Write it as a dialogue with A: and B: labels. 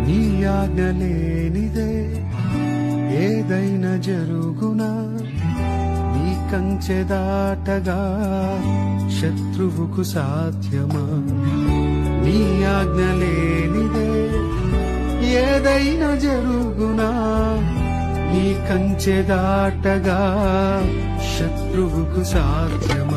A: నీ ఆజ్ఞ లేనిదే ఏదైనా జరుగునా, నీ కంచె దాటగా శత్రువుకు సాధ్యమా? నీ ఆజ్ఞ లేనిదే ఏదైనా జరుగునా, నీ కంచె దాటగా శత్రువుకు సాధ్యమా?